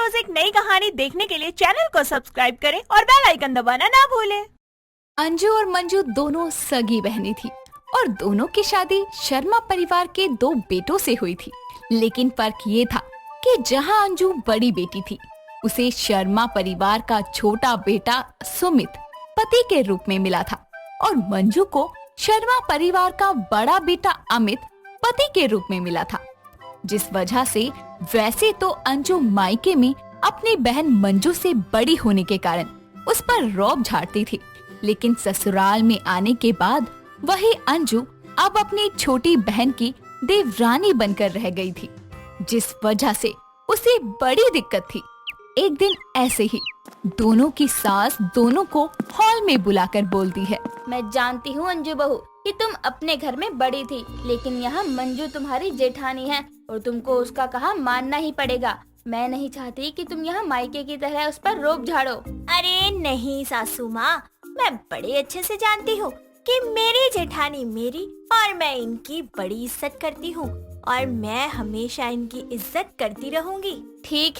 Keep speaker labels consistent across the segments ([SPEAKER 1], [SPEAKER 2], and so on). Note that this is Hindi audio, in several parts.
[SPEAKER 1] रोज एक नई कहानी देखने के लिए चैनल को सब्सक्राइब करें और बेल आइकन दबाना ना भूलें।
[SPEAKER 2] अंजू और मंजू दोनों सगी बहनें थी और दोनों की शादी शर्मा परिवार के 2 बेटों से हुई थी। लेकिन फर्क ये था कि जहां अंजू बड़ी बेटी थी, उसे शर्मा परिवार का छोटा बेटा सुमित पति के रूप में मिला था और मंजू को शर्मा परिवार का बड़ा बेटा अमित पति के रूप में मिला था। जिस वजह से वैसे तो अंजू मायके में अपनी बहन मंजू से बड़ी होने के कारण उस पर रौब झाड़ती थी, लेकिन ससुराल में आने के बाद वही अंजू अब अपनी छोटी बहन की देवरानी बनकर रह गई थी, जिस वजह से उसे बड़ी दिक्कत थी। एक दिन ऐसे ही दोनों की सास दोनों को हॉल में बुलाकर बोलती है,
[SPEAKER 3] मैं जानती हूँ अंजू बहू कि तुम अपने घर में बड़ी थी, लेकिन यहाँ मंजू तुम्हारी जेठानी है और तुमको उसका कहा मानना ही पड़ेगा। मैं नहीं चाहती कि तुम यहाँ मायके की तरह उस पर रोब झाड़ो।
[SPEAKER 1] अरे नहीं सासू माँ, मैं बड़े अच्छे से जानती हूँ कि मेरी जेठानी मेरी और मैं इनकी बड़ी इज्जत करती हूँ और मैं हमेशा इनकी इज्जत करती रहूंगी।
[SPEAKER 3] ठीक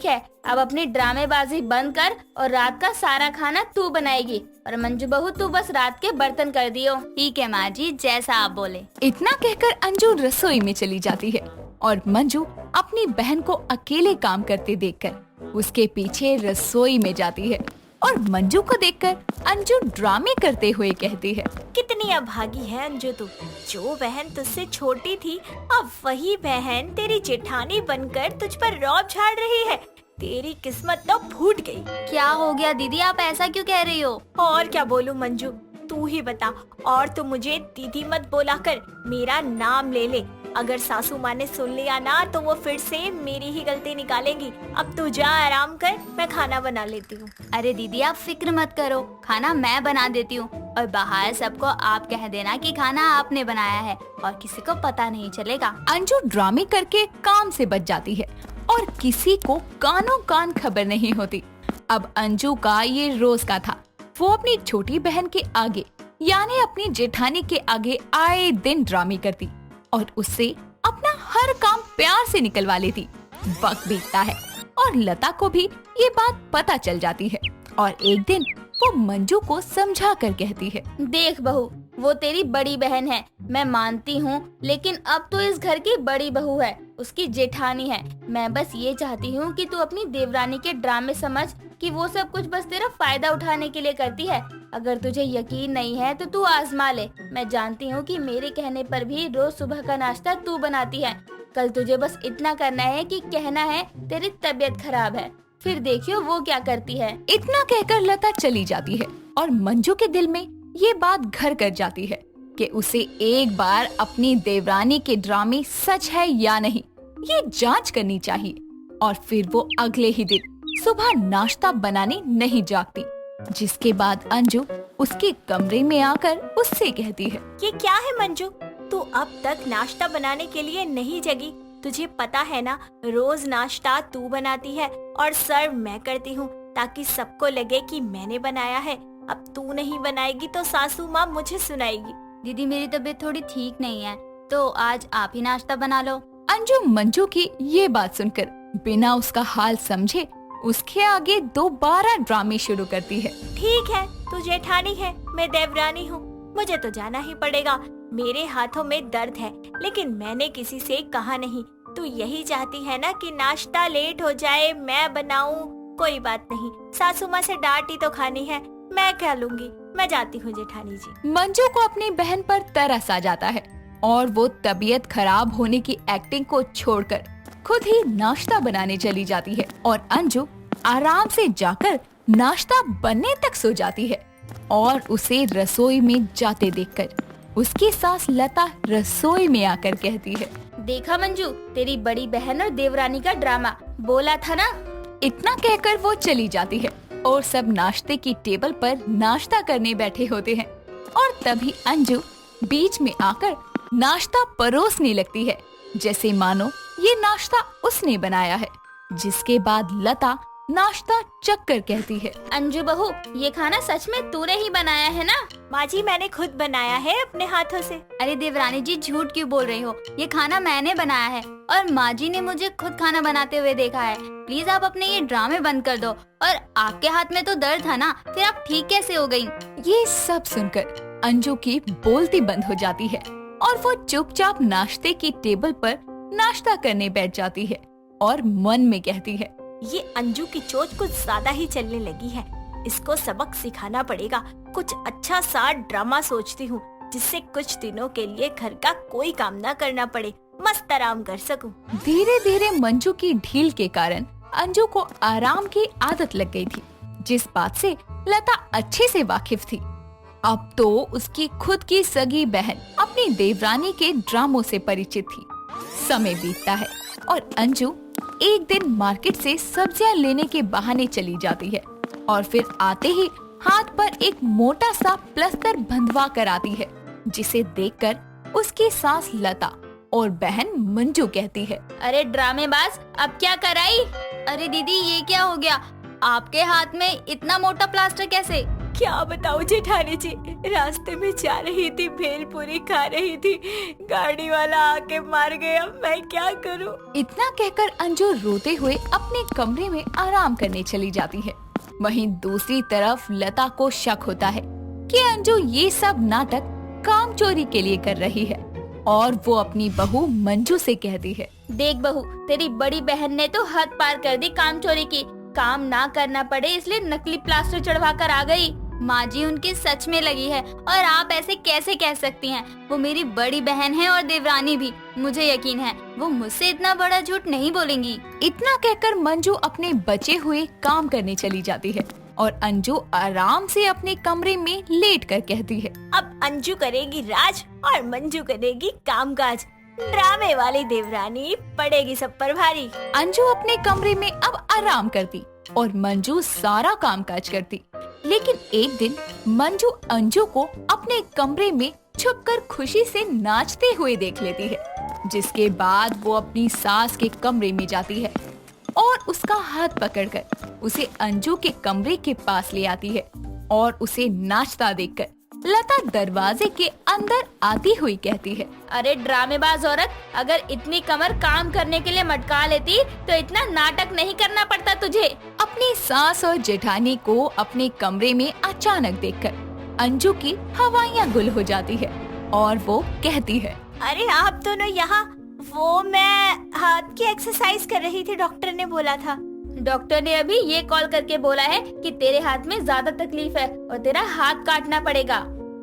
[SPEAKER 3] है, अब अपनी ड्रामेबाजी बंद कर और रात का सारा खाना तू बनाएगी और मंजू बहू तू बस रात के बर्तन कर दियो। ठीक है माँ जी, जैसा आप बोले।
[SPEAKER 2] इतना कहकर अंजू रसोई में चली जाती है और मंजू अपनी बहन को अकेले काम करते देखकर उसके पीछे रसोई में जाती है और मंजू को देखकर अंजू ड्रामे करते हुए कहती है,
[SPEAKER 1] कितनी अभागी है अंजू तू। जो बहन तुझसे छोटी थी, अब वही बहन तेरी जेठानी बनकर तुझ पर रौब झाड़ रही है। तेरी किस्मत तो फूट गई।
[SPEAKER 3] क्या हो गया दीदी, आप ऐसा क्यों कह रही हो?
[SPEAKER 1] और क्या बोलूं मंजू, तू ही बता। और तू मुझे दीदी मत बोला कर, मेरा नाम ले ले। अगर सासू माँ ने सुन लिया ना तो वो फिर से मेरी ही गलती निकालेंगी। अब तू जा आराम कर, मैं खाना बना लेती हूँ।
[SPEAKER 3] अरे दीदी आप फिक्र मत करो, खाना मैं बना देती हूँ और बाहर सबको आप कह देना कि खाना आपने बनाया है और किसी को पता नहीं चलेगा।
[SPEAKER 2] अंजू ड्रामे करके काम से बच जाती है और किसी को कानों कान खबर नहीं होती। अब अंजू का ये रोज का था। वो अपनी छोटी बहन के आगे यानी अपनी जेठानी के आगे आए दिन ड्रामे करती और उससे अपना हर काम प्यार से निकलवा लेती। वक्त बीतता है और लता को भी ये बात पता चल जाती है और एक दिन वो मंजू को समझा कर कहती है,
[SPEAKER 3] देख बहू, वो तेरी बड़ी बहन है, मैं मानती हूँ, लेकिन अब तो इस घर की बड़ी बहू है, उसकी जेठानी है। मैं बस ये चाहती हूँ कि तू अपनी देवरानी के ड्रामे समझ कि वो सब कुछ बस तेरा फायदा उठाने के लिए करती है। अगर तुझे यकीन नहीं है तो तू आजमा ले। मैं जानती हूँ कि मेरे कहने पर भी रोज सुबह का नाश्ता तू बनाती है। कल तुझे बस इतना करना है कि कहना है तेरी तबीयत खराब है, फिर देखियो वो क्या करती है।
[SPEAKER 2] इतना कहकर लता चली जाती है और मंजू के दिल में ये बात घर कर जाती है कि उसे एक बार अपनी देवरानी के ड्रामे सच है या नहीं ये जांच करनी चाहिए। और फिर वो अगले ही दिन सुबह नाश्ता बनाने नहीं जागती, जिसके बाद अंजू उसके कमरे में आकर उससे कहती है,
[SPEAKER 1] ये क्या है मंजू, तू अब तक नाश्ता बनाने के लिए नहीं जगी? तुझे पता है ना, रोज नाश्ता तू बनाती है और सर्व मैं करती हूँ ताकि सबको लगे कि मैंने बनाया है। अब तू नहीं बनाएगी तो सासू माँ मुझे सुनाएगी।
[SPEAKER 3] दीदी मेरी तबीयत थोड़ी ठीक नहीं है, तो आज आप ही नाश्ता बना लो।
[SPEAKER 2] अंजू मंजू की ये बात सुनकर बिना उसका हाल समझे उसके आगे दोबारा ड्रामे शुरू करती है।
[SPEAKER 1] ठीक है, तू जेठानी है, मैं देवरानी हूँ, मुझे तो जाना ही पड़ेगा। मेरे हाथों में दर्द है, लेकिन मैंने किसी से कहा नहीं। तू यही चाहती है ना कि नाश्ता लेट हो जाए, मैं बनाऊं? कोई बात नहीं, सासू माँ से डांट ही तो खानी है, मैं क्या लूंगी। मैं जाती हूँ जेठानी जी।
[SPEAKER 2] मंजू को अपनी बहन पर तरस आ जाता है और वो तबीयत खराब होने की एक्टिंग को छोड़कर खुद ही नाश्ता बनाने चली जाती है और अंजू आराम से जाकर नाश्ता बनने तक सो जाती है। और उसे रसोई में जाते देखकर उसकी सास लता रसोई में आकर कहती है,
[SPEAKER 3] देखा मंजू, तेरी बड़ी बहन और देवरानी का ड्रामा, बोला था ना।
[SPEAKER 2] इतना कहकर वो चली जाती है और सब नाश्ते की टेबल पर नाश्ता करने बैठे होते हैं और तभी अंजू बीच में आकर नाश्ता परोसने लगती है, जैसे मानो ये नाश्ता उसने बनाया है। जिसके बाद लता नाश्ता चख कर कहती है।
[SPEAKER 3] अंजू बहू, ये खाना सच में तूने ही बनाया है ना?
[SPEAKER 1] माँ जी, मैंने खुद बनाया है अपने हाथों से।
[SPEAKER 3] अरे देवरानी जी, झूठ क्यों बोल रही हो? ये खाना मैंने बनाया है और माँ जी ने मुझे खुद खाना बनाते हुए देखा है। प्लीज आप अपने ये ड्रामे बंद कर दो। और आपके हाथ में तो दर्द था ना, फिर आप ठीक कैसे हो गयी?
[SPEAKER 2] ये सब सुनकर अंजू की बोलती बंद हो जाती है और वो चुपचाप नाश्ते की टेबल पर नाश्ता करने बैठ जाती है और मन में कहती है,
[SPEAKER 1] ये अंजू की चोट कुछ ज्यादा ही चलने लगी है। इसको सबक सिखाना पड़ेगा। कुछ अच्छा सा ड्रामा सोचती हूँ जिससे कुछ दिनों के लिए घर का कोई काम न करना पड़े, मस्त आराम कर सकूं।
[SPEAKER 2] धीरे धीरे मंजू की ढील के कारण अंजू को आराम की आदत लग गई थी, जिस बात से लता अच्छे से वाकिफ थी। अब तो उसकी खुद की सगी बहन अपनी देवरानी के ड्रामों से परिचित थी। समय बीतता है और अंजू एक दिन मार्केट से सब्जियां लेने के बहाने चली जाती है और फिर आते ही हाथ पर एक मोटा सा प्लास्टर बंधवा कर आती है, जिसे देखकर उसकी सास लता और बहन मंजू कहती है,
[SPEAKER 3] अरे ड्रामेबाज, अब क्या कराई? अरे दीदी, ये क्या हो गया? आपके हाथ में इतना मोटा प्लास्टर कैसे?
[SPEAKER 1] क्या बताऊं जेठानी जी, रास्ते में जा रही थी, भेलपूरी खा रही थी, गाड़ी वाला आके मार गया। मैं क्या करूं?
[SPEAKER 2] इतना कहकर अंजू रोते हुए अपने कमरे में आराम करने चली जाती है। वहीं दूसरी तरफ लता को शक होता है कि अंजू ये सब नाटक काम चोरी के लिए कर रही है और वो अपनी बहू मंजू से कहती है,
[SPEAKER 3] देख बहू, तेरी बड़ी बहन ने तो हद पार कर दी काम चोरी की। काम ना करना पड़े इसलिए नकली प्लास्टर चढ़वा कर आ गई। माँ जी उनकी सच में लगी है और आप ऐसे कैसे कह सकती हैं? वो मेरी बड़ी बहन है और देवरानी भी। मुझे यकीन है वो मुझसे इतना बड़ा झूठ नहीं बोलेंगी।
[SPEAKER 2] इतना कहकर मंजू अपने बचे हुए काम करने चली जाती है और अंजू आराम से अपने कमरे में लेट कर कहती है,
[SPEAKER 1] अब अंजू करेगी राज और मंजू करेगी कामकाज। ड्रामे वाली देवरानी पड़ेगी सब पर भारी।
[SPEAKER 2] अंजू अपने कमरे में अब आराम करती और मंजू सारा कामकाज करती। लेकिन एक दिन मंजू अंजू को अपने कमरे में छुपकर खुशी से नाचते हुए देख लेती है, जिसके बाद वो अपनी सास के कमरे में जाती है और उसका हाथ पकड़कर उसे अंजू के कमरे के पास ले आती है और उसे नाचता देखकर लता दरवाजे के अंदर आती हुई कहती है,
[SPEAKER 3] अरे ड्रामेबाज औरत, अगर इतनी कमर काम करने के लिए मटका लेती तो इतना नाटक नहीं करना पड़ता तुझे।
[SPEAKER 2] अपनी सास और जेठानी को अपने कमरे में अचानक देखकर अंजू की हवाइयाँ गुल हो जाती है और वो कहती है,
[SPEAKER 1] अरे आप दोनों यहाँ? वो मैं हाथ की एक्सरसाइज कर रही थी, डॉक्टर ने बोला था।
[SPEAKER 3] डॉक्टर ने अभी ये कॉल करके बोला है कि तेरे हाथ में ज्यादा तकलीफ है और तेरा हाथ काटना पड़ेगा।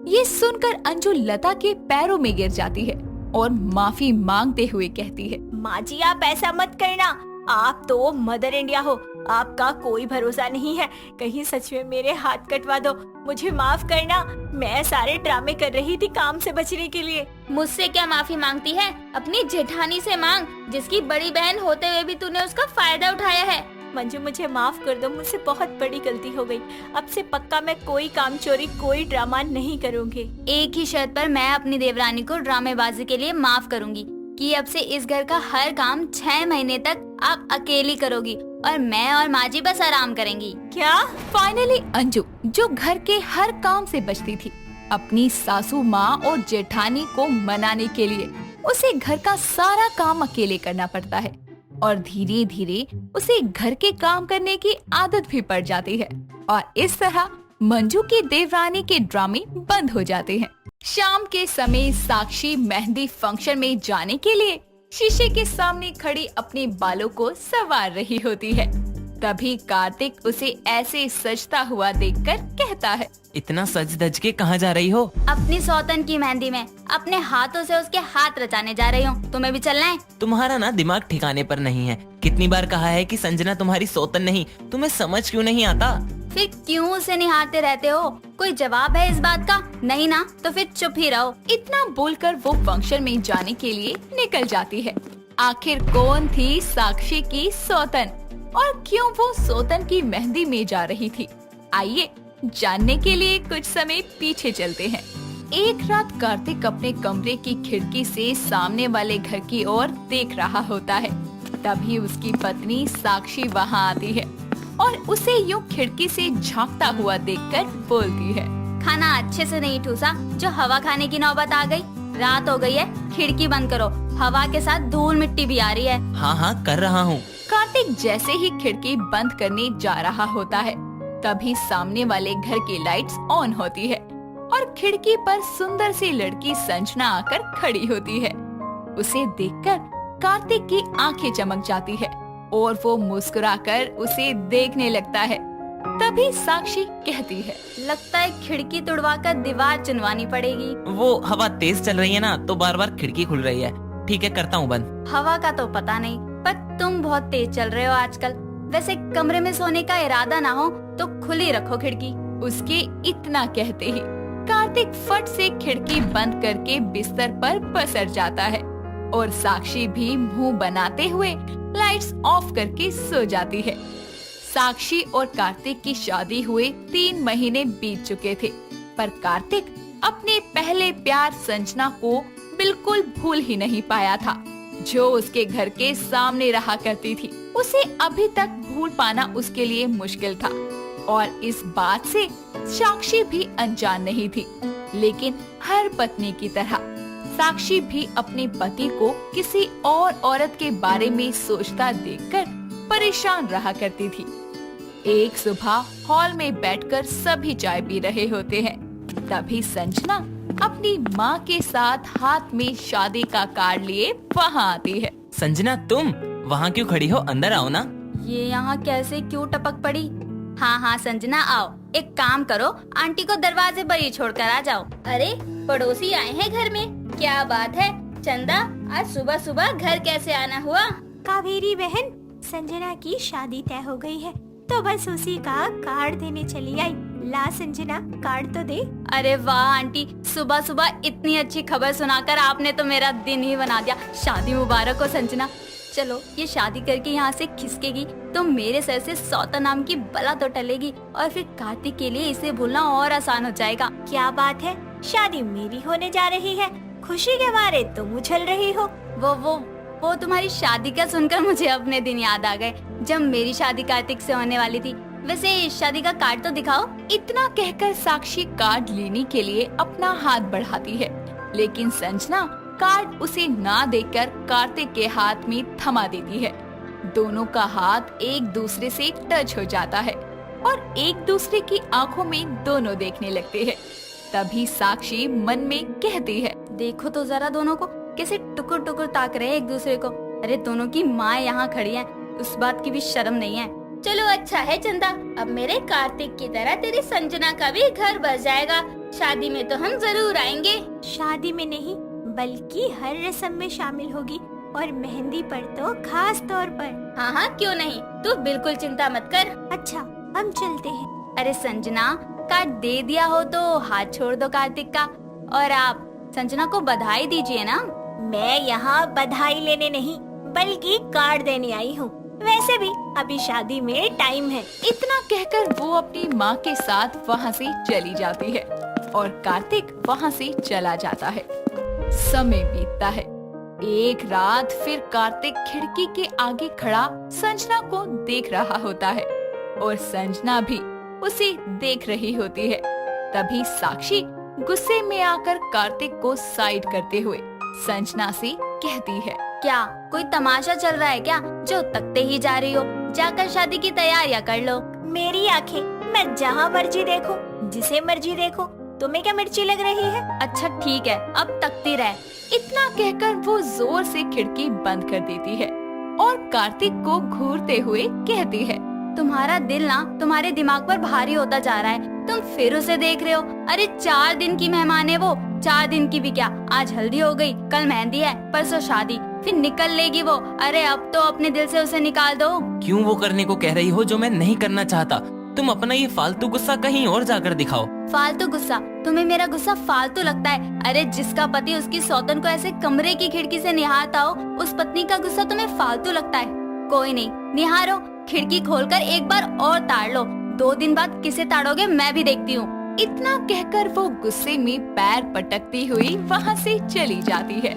[SPEAKER 2] ये सुनकर अंजू लता के पैरों में गिर जाती है और माफी मांगते हुए कहती है,
[SPEAKER 1] माँ जी आप ऐसा मत करना, आप तो मदर इंडिया हो, आपका कोई भरोसा नहीं है। कहीं सच में मेरे हाथ कटवा दो, मुझे माफ करना। मैं सारे ड्रामे कर रही थी काम से बचने के लिए।
[SPEAKER 3] मुझसे क्या माफी मांगती है? अपनी जेठानी से मांग, जिसकी बड़ी बहन होते हुए भी तूने उसका फायदा उठाया है।
[SPEAKER 1] मंजू मुझे माफ कर दो, मुझसे बहुत बड़ी गलती हो गई। अब से पक्का मैं कोई काम चोरी, कोई ड्रामा नहीं करूँगी।
[SPEAKER 3] एक ही शर्त पर मैं अपनी देवरानी को ड्रामेबाजी के लिए माफ करूँगी कि अब से इस घर का हर काम 6 महीने तक आप अकेली करोगी और मैं और माँ जी बस आराम करेंगी।
[SPEAKER 1] क्या?
[SPEAKER 2] फाइनली अंजू, जो घर के हर काम से बचती थी, अपनी सासू माँ और जेठानी को मनाने के लिए उसे घर का सारा काम अकेले करना पड़ता है और धीरे धीरे उसे घर के काम करने की आदत भी पड़ जाती है और इस तरह मंजू की देवरानी के ड्रामे बंद हो जाते हैं। शाम के समय साक्षी मेहंदी फंक्शन में जाने के लिए शीशे के सामने खड़ी अपने बालों को संवार रही होती है। तभी कार्तिक उसे ऐसे सजता हुआ देखकर कहता है,
[SPEAKER 4] इतना सज धज के कहाँ जा रही हो?
[SPEAKER 3] अपनी सौतन की मेहंदी में अपने हाथों से उसके हाथ रचाने जा रही हूँ। तुम्हें भी चलना है?
[SPEAKER 4] तुम्हारा ना दिमाग ठिकाने पर नहीं है। कितनी बार कहा है कि संजना तुम्हारी सौतन नहीं, तुम्हें समझ क्यों नहीं आता?
[SPEAKER 3] फिर क्यों उसे निहारते रहते हो? कोई जवाब है इस बात का? नहीं ना, तो फिर चुप ही रहो।
[SPEAKER 2] इतना बोलकर वो फंक्शन में जाने के लिए निकल जाती है। आखिर कौन थी साक्षी की सौतन और क्यों वो सौतन की मेहंदी में जा रही थी? आइए जानने के लिए कुछ समय पीछे चलते हैं। एक रात कार्तिक अपने कमरे की खिड़की से सामने वाले घर की ओर देख रहा होता है। तभी उसकी पत्नी साक्षी वहाँ आती है और उसे यूं खिड़की से झांकता हुआ देखकर बोलती है।
[SPEAKER 3] खाना अच्छे से नहीं ठूसा, जो हवा खाने की नौबत आ गई। रात हो गई है, खिड़की बंद करो, हवा के साथ धूल मिट्टी भी आ रही है।
[SPEAKER 4] हाँ हाँ कर रहा हूँ।
[SPEAKER 2] कार्तिक जैसे ही खिड़की बंद करने जा रहा होता है, तभी सामने वाले घर की लाइट्स ऑन होती है और खिड़की पर सुंदर सी लड़की संजना आकर खड़ी होती है। उसे देखकर कार्तिक की आंखें चमक जाती है और वो मुस्कुराकर उसे देखने लगता है। तभी साक्षी कहती है,
[SPEAKER 3] लगता है खिड़की तुड़वाकर दीवार चुनवानी पड़ेगी।
[SPEAKER 4] वो हवा तेज चल रही है ना, तो बार बार खिड़की खुल रही है। ठीक है, करता हूँ बंद।
[SPEAKER 3] हवा का तो पता नहीं, पर तुम बहुत तेज चल रहे हो आजकल। वैसे कमरे में सोने का इरादा ना हो तो खुली रखो खिड़की।
[SPEAKER 2] उसके इतना कहते ही कार्तिक फट से खिड़की बंद करके बिस्तर पर पसर जाता है और साक्षी भी मुंह बनाते हुए लाइट्स ऑफ करके सो जाती है। साक्षी और कार्तिक की शादी हुए 3 महीने बीत चुके थे, पर कार्तिक अपने पहले प्यार संजना को बिल्कुल भूल ही नहीं पाया था, जो उसके घर के सामने रहा करती थी। उसे अभी तक भूल पाना उसके लिए मुश्किल था और इस बात से साक्षी भी अनजान नहीं थी। लेकिन हर पत्नी की तरह साक्षी भी अपने पति को किसी और औरत के बारे में सोचता देखकर परेशान रहा करती थी। एक सुबह हॉल में बैठकर सभी चाय पी रहे होते हैं, तभी संजना अपनी माँ के साथ हाथ में शादी का कार्ड लिए वहाँ आती है।
[SPEAKER 4] संजना, तुम वहाँ क्यों खड़ी हो? अंदर आओ ना।
[SPEAKER 3] ये यहाँ कैसे क्यों टपक पड़ी? हाँ हाँ संजना आओ, एक काम करो, आंटी को दरवाजे पर ही छोड़कर आ जाओ। अरे पड़ोसी आए हैं घर में, क्या बात है? चंदा, आज सुबह सुबह घर कैसे आना हुआ?
[SPEAKER 1] कावेरी बहन, संजना की शादी तय हो गई है, तो बस उसी का कार्ड देने चली आई। ला संजना, कार्ड तो दे।
[SPEAKER 3] अरे वाह आंटी, सुबह सुबह इतनी अच्छी खबर सुनाकर आपने तो मेरा दिन ही बना दिया। शादी मुबारक हो संजना। चलो, ये शादी करके यहाँ से खिसकेगी तो मेरे सर से सौता नाम की बला तो टलेगी और फिर कार्तिक के लिए इसे भूलना और आसान हो जाएगा।
[SPEAKER 1] क्या बात है, शादी मेरी होने जा रही है, खुशी के मारे तुम उछल रही हो।
[SPEAKER 3] वो तुम्हारी शादी का सुनकर मुझे अपने दिन याद आ गए, जब मेरी शादी कार्तिक से होने वाली थी। वैसे शादी का कार्ड तो दिखाओ।
[SPEAKER 2] इतना कहकर साक्षी कार्ड लेने के लिए अपना हाथ बढ़ाती है, लेकिन संजना कार्ड उसे ना देकर कार्तिक के हाथ में थमा देती है। दोनों का हाथ एक दूसरे से टच हो जाता है और एक दूसरे की आंखों में दोनों देखने लगते हैं। तभी साक्षी मन में कहती है,
[SPEAKER 3] देखो तो जरा दोनों को कैसे टुकुर टुकुर ताक रहे हैं एक दूसरे को। अरे दोनों की माँ यहाँ खड़ी है, उस बात की भी शर्म नहीं है। चलो अच्छा है चंदा, अब मेरे कार्तिक की तरह तेरी संजना का भी घर बस जाएगा। शादी में तो हम जरूर आएंगे।
[SPEAKER 1] शादी में नहीं, बल्कि हर रस्म में शामिल होगी, और मेहंदी पर तो खास तौर पर।
[SPEAKER 3] हाँ हाँ क्यों नहीं, तू बिल्कुल चिंता मत कर।
[SPEAKER 1] अच्छा, हम चलते हैं।
[SPEAKER 3] अरे संजना, कार्ड दे दिया हो तो हाथ छोड़ दो कार्तिक का, और आप संजना को बधाई दीजिए ना।
[SPEAKER 1] मैं यहाँ बधाई लेने नहीं, बल्कि कार्ड देने आई हूँ। वैसे भी अभी शादी में टाइम है।
[SPEAKER 2] इतना कहकर वो अपनी माँ के साथ वहाँ से चली जाती है और कार्तिक वहाँ से चला जाता है। समय बीतता है। एक रात फिर कार्तिक खिड़की के आगे खड़ा संजना को देख रहा होता है और संजना भी उसे देख रही होती है। तभी साक्षी गुस्से में आकर कार्तिक को साइड करते हुए संजना से कहती है,
[SPEAKER 3] क्या कोई तमाशा चल रहा है क्या, जो तकते ही जा रही हो? जाकर शादी की तैयारियां कर लो।
[SPEAKER 1] मेरी आंखें, मैं जहाँ मर्जी देखूं, जिसे मर्जी देखो, तुम्हें क्या मिर्ची लग रही है?
[SPEAKER 3] अच्छा ठीक है, अब तकती रह।
[SPEAKER 2] इतना कहकर वो जोर से खिड़की बंद कर देती है और कार्तिक को घूरते हुए कहती है,
[SPEAKER 3] तुम्हारा दिल ना तुम्हारे दिमाग पर भारी होता जा रहा है, तुम फिर उसे देख रहे हो। अरे 4 दिन की मेहमान है वो, 4 दिन की भी क्या, आज हल्दी हो गई, कल मेहंदी है, परसों शादी, फिर निकल लेगी वो। अरे अब तो अपने दिल से उसे निकाल दो।
[SPEAKER 4] क्यों वो करने को कह रही हो जो मैं नहीं करना चाहता? तुम अपना ये फालतू गुस्सा कहीं और जाकर दिखाओ।
[SPEAKER 3] फालतू गुस्सा? तुम्हें मेरा गुस्सा फालतू लगता है? अरे जिसका पति उसकी सौतन को ऐसे कमरे की खिड़की से निहारता हो, उस पत्नी का गुस्सा तुम्हें फालतू लगता है? कोई नहीं, निहारो, खिड़की खोलकर एक बार और ताड़ लो। 2 दिन बाद किसे ताड़ोगे मैं भी देखती हूँ।
[SPEAKER 2] इतना कहकर वो गुस्से में पैर पटकती हुई वहाँ से चली जाती है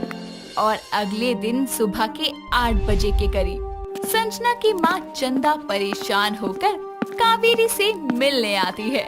[SPEAKER 2] और अगले दिन सुबह के 8 बजे के करीब संजना की माँ चंदा परेशान होकर कावेरी से मिलने आती है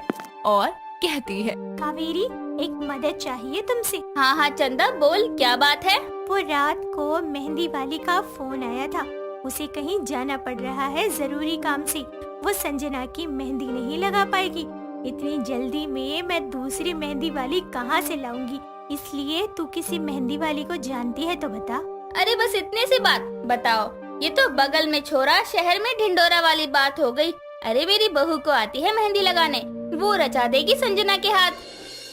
[SPEAKER 2] और कहती है,
[SPEAKER 1] कावेरी, एक मदद चाहिए तुमसे।
[SPEAKER 3] हाँ हाँ चंदा, बोल क्या बात है।
[SPEAKER 1] वो रात को मेहंदी वाली का फोन आया था, उसे कहीं जाना पड़ रहा है जरूरी काम से। वो संजना की मेहंदी नहीं लगा पाएगी। इतनी जल्दी में मैं दूसरी मेहंदी वाली कहाँ से लाऊंगी, इसलिए तू किसी मेहंदी वाली को जानती है तो बता।
[SPEAKER 3] अरे बस इतने सी बात बताओ, ये तो बगल में छोरा शहर में ढिंडोरा वाली बात हो गई। अरे मेरी बहू को आती है मेहंदी लगाने, वो रचा देगी संजना के हाथ।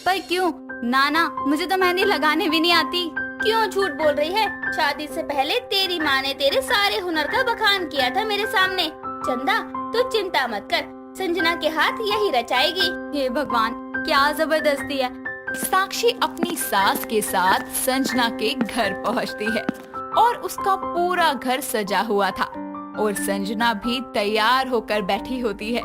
[SPEAKER 2] पर क्यों? नाना, मुझे तो मेहंदी लगाने भी नहीं आती।
[SPEAKER 3] क्यों झूठ बोल रही है? शादी से पहले तेरी माँ ने तेरे सारे हुनर का बखान किया था मेरे सामने। चंदा तू चिंता मत कर, संजना के हाथ यही रचाएगी।
[SPEAKER 2] हे भगवान, क्या जबरदस्ती है। साक्षी अपनी सास के साथ संजना के घर पहुंचती है और उसका पूरा घर सजा हुआ था और संजना भी तैयार होकर बैठी होती है।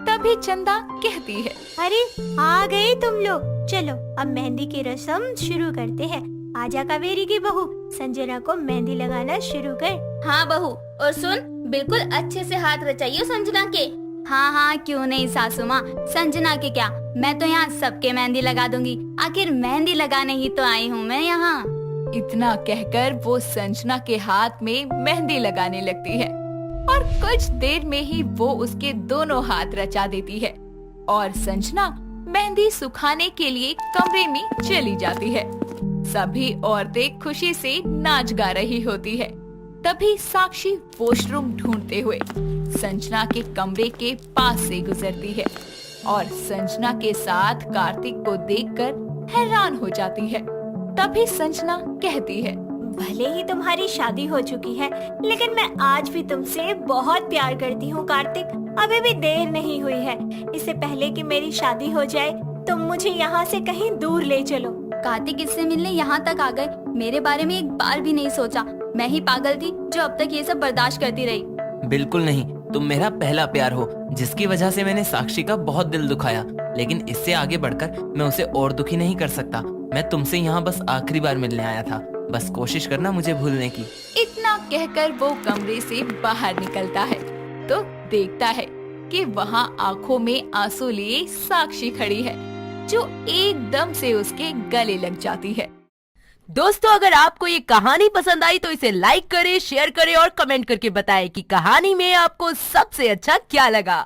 [SPEAKER 2] तभी चंदा कहती है,
[SPEAKER 1] अरे आ गए तुम लोग, चलो अब मेहंदी की रस्म शुरू करते हैं। आजा कावेरी की बहू, संजना को मेहंदी लगाना शुरू कर।
[SPEAKER 3] हाँ बहू, और सुन, बिल्कुल अच्छे से हाथ रचाइयो संजना के।
[SPEAKER 2] हाँ हाँ क्यों नहीं सासू माँ, संजना के क्या, मैं तो यहाँ सबके मेहंदी लगा दूंगी। आखिर मेहंदी लगाने ही तो आई हूँ मैं यहाँ। इतना कहकर वो संजना के हाथ में मेहंदी लगाने लगती है और कुछ देर में ही वो उसके दोनों हाथ रचा देती है और संजना मेहंदी सुखाने के लिए कमरे में चली जाती है। सभी औरतें खुशी से नाच गा रही होती है। तभी साक्षी वॉशरूम ढूंढते हुए संजना के कमरे के पास से गुजरती है और संजना के साथ कार्तिक को देखकर हैरान हो जाती है। तभी संजना कहती है,
[SPEAKER 1] भले ही तुम्हारी शादी हो चुकी है, लेकिन मैं आज भी तुमसे बहुत प्यार करती हूँ कार्तिक। अभी भी देर नहीं हुई है, इससे पहले कि मेरी शादी हो जाए तुम मुझे यहाँ से कहीं दूर ले चलो।
[SPEAKER 2] कार्तिक इससे मिलने यहाँ तक आ गए, मेरे बारे में एक बार भी नहीं सोचा। मैं ही पागल थी जो अब तक ये सब बर्दाश्त करती रही।
[SPEAKER 4] बिल्कुल नहीं, तुम मेरा पहला प्यार हो, जिसकी वजह से मैंने साक्षी का बहुत दिल दुखाया, लेकिन इससे आगे बढ़कर मैं उसे और दुखी नहीं कर सकता। मैं तुमसे यहाँ बस आखिरी बार मिलने आया था, बस कोशिश करना मुझे भूलने की।
[SPEAKER 2] इतना कहकर वो कमरे से बाहर निकलता है तो देखता है कि वहाँ आंखों में आंसू लिए साक्षी खड़ी है, जो एकदम से उसके गले लग जाती है।
[SPEAKER 5] दोस्तों, अगर आपको ये कहानी पसंद आई तो इसे लाइक करें, शेयर करें और कमेंट करके बताएं कि कहानी में आपको सबसे अच्छा क्या लगा।